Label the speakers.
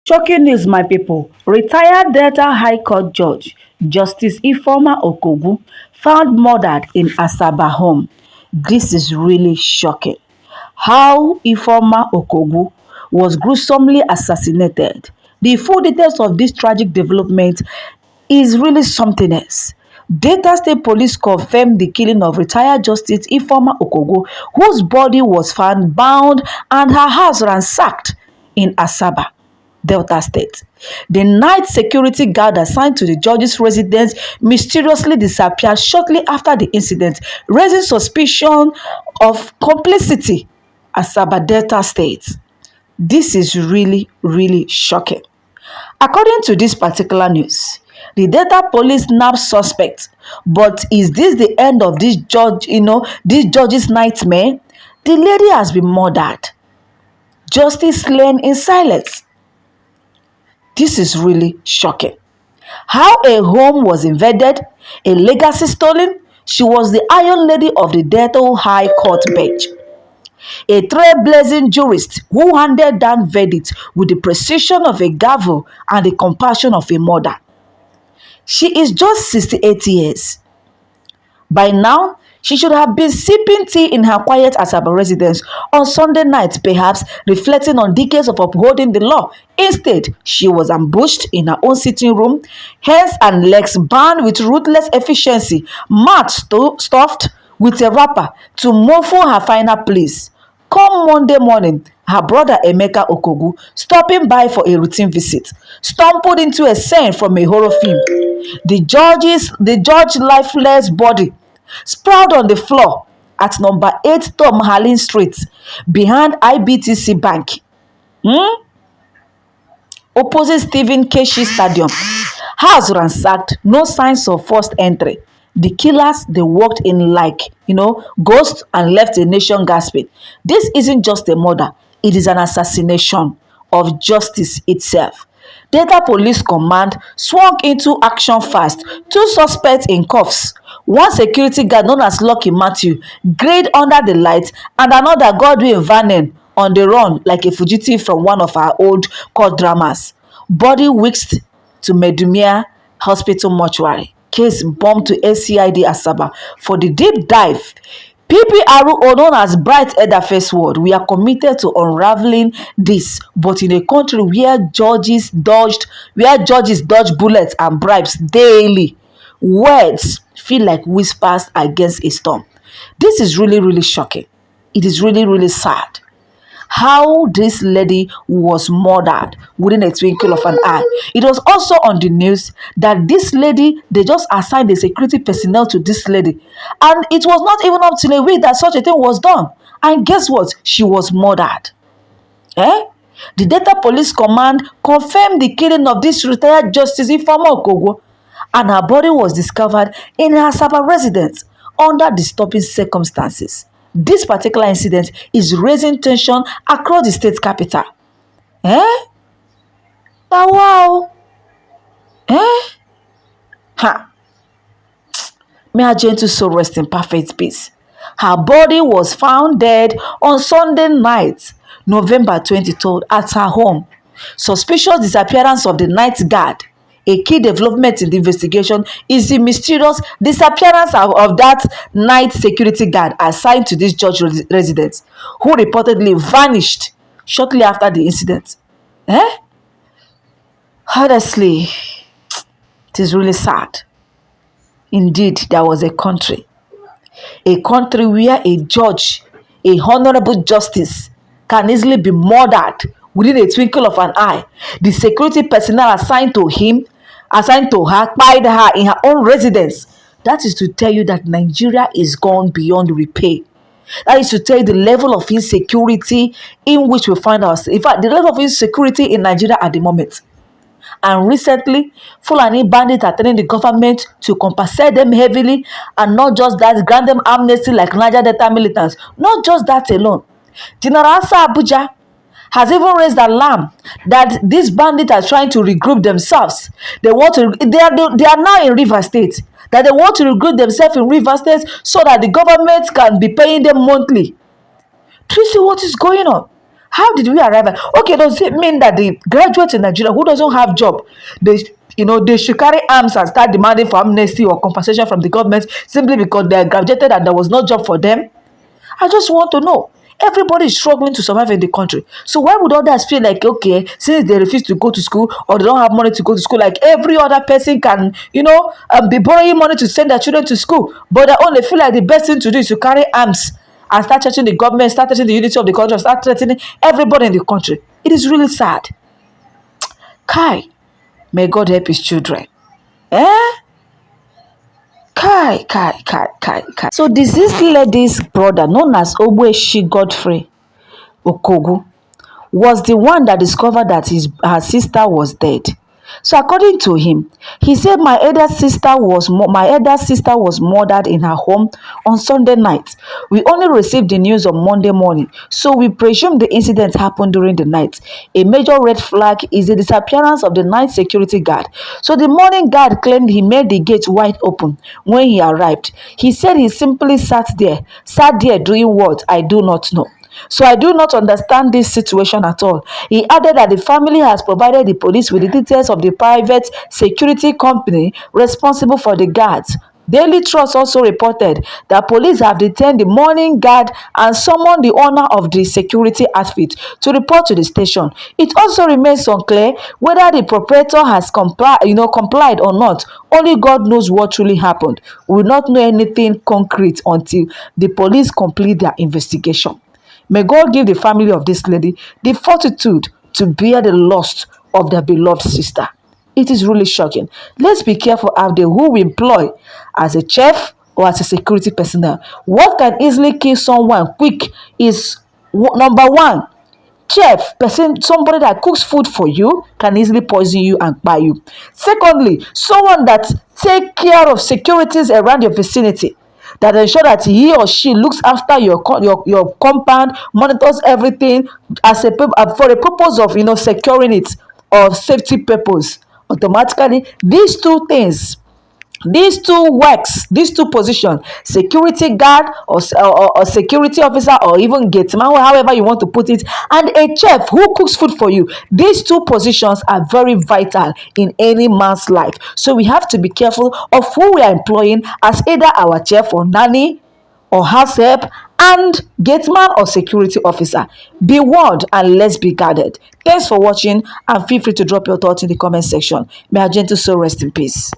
Speaker 1: Shocking news, my people. Retired Delta High Court Judge Justice Ifeoma Okogwu found murdered in Asaba home. This is really shocking. How Ifeoma Okogwu was gruesomely assassinated. The full details of this tragic development is really something else. Delta State Police confirmed the killing of retired Justice Ifeoma Okogwu, whose body was found bound and her house ransacked in Asaba, Delta State. The night security guard assigned to the judge's residence mysteriously disappeared shortly after the incident, raising suspicion of complicity. Asaba, Delta State. This is really, really shocking. According to this particular news, the Delta police nabbed suspect. But is this the end of this this judge's nightmare? The lady has been murdered. Justice slain in silence. This is really shocking. How a home was invaded, a legacy stolen. She was the Iron Lady of the Delta High Court bench, a trailblazing jurist who handed down verdicts with the precision of a gavel and the compassion of a mother. She is just 68 years. By now, she should have been sipping tea in her quiet Asaba residence on Sunday night, perhaps reflecting on decades of upholding the law. Instead, she was ambushed in her own sitting room, hands and legs bound with ruthless efficiency, mouth stuffed with a wrapper to muffle her final pleas. Come Monday morning, her brother Emeka Okogwu, stopping by for a routine visit, stumbled into a scene from a horror film. The judge's lifeless body sprawled on the floor at number 8 Tom Harlin Street, behind IBTC Bank, opposite Stephen Keshi Stadium. House ransacked, no signs of forced entry. The killers, they walked in like, ghosts and left a nation gasping. This isn't just a murder, it is an assassination of justice itself. Delta Police Command swung into action fast. 2 suspects in cuffs. One security guard known as Lucky Matthew grayed under the lights, and another Godwin Vernon on the run like a fugitive from one of our old court dramas. Body whisked to Medumia Hospital mortuary. Case bumped to SCID Asaba for the deep dive. PPRO, known as Bright Elder First Ward, we are committed to unraveling this, but in a country where judges dodge bullets and bribes daily, words feel like whispers against a storm. This is really, really shocking. It is really, really sad how this lady was murdered within a twinkle of an eye. It was also on the news that this lady, they just assigned the security personnel to this lady, and it was not even up till a week that such a thing was done. And guess what? She was murdered. The Delta Police Command confirmed the killing of this retired Justice Ifeoma Okogwu, and her body was discovered in her Asaba residence under disturbing circumstances. This particular incident is raising tension across the state capital. Now, wow. May her gentle soul rest in perfect peace. Her body was found dead on Sunday night, November 23rd, at her home. Suspicious disappearance of the night guard. A key development in the investigation is the mysterious disappearance of that night security guard assigned to this judge residence, who reportedly vanished shortly after the incident. Honestly, it is really sad. Indeed, there was a country where a judge, a honorable justice, can easily be murdered within a twinkle of an eye. The security personnel assigned to her, spied her in her own residence. That is to tell you that Nigeria is gone beyond repair. That is to tell you the level of insecurity in which we find ourselves. In fact, the level of insecurity in Nigeria at the moment. And recently, Fulani bandits are telling the government to compensate them heavily, and not just that, grant them amnesty like Niger Delta militants. Not just that alone. General Abuja has even raised alarm that these bandits are trying to regroup themselves. They are now in River State. That they want to regroup themselves in River State so that the government can be paying them monthly. Do you see what is going on? How did we arrive at? Okay, does it mean that the graduates in Nigeria who doesn't have job, they they should carry arms and start demanding for amnesty or compensation from the government simply because they graduated and there was no job for them? I just want to know. Everybody is struggling to survive in the country. So why would others feel like, okay, since they refuse to go to school or they don't have money to go to school, like every other person can, be borrowing money to send their children to school, but they only feel like the best thing to do is to carry arms and start threatening the government, start threatening the unity of the country, start threatening everybody in the country. It is really sad. Kai, may God help his children. Eh? Kai, Kai, Kai, Kai, Kai. So deceased lady's brother, known as Ogbueshi Godfrey Okogwu, was the one that discovered that her sister was dead. So according to him, he said my elder sister was murdered in her home on Sunday night. We only received the news on Monday morning, so we presume the incident happened during the night. A major red flag is the disappearance of the night security guard. So the morning guard claimed he made the gate wide open when he arrived. He said he simply sat there doing what? I do not know. So I do not understand this situation at all. He added that the family has provided the police with the details of the private security company responsible for the guards. Daily Trust also reported that police have detained the morning guard and summoned the owner of the security outfit to report to the station. It also remains unclear whether the proprietor has complied or not. Only God knows what truly happened. We will not know anything concrete until the police complete their investigation. May God give the family of this lady the fortitude to bear the loss of their beloved sister. It is really shocking. Let's be careful out there who we employ as a chef or as a security personnel. What can easily kill someone quick is number one, somebody that cooks food for you can easily poison you and buy you. Secondly, someone that take care of securities around your vicinity, that ensure that he or she looks after your compound, monitors everything for a purpose of securing it or safety purpose. Automatically, these two works, these two positions, security guard or security officer or even gateman, however you want to put it, and a chef who cooks food for you, these two positions are very vital in any man's life. So we have to be careful of who we are employing as either our chef or nanny or house help and gateman or security officer. Be warned and let's be guarded. Thanks for watching and feel free to drop your thoughts in the comment section. May our gentle soul rest in peace.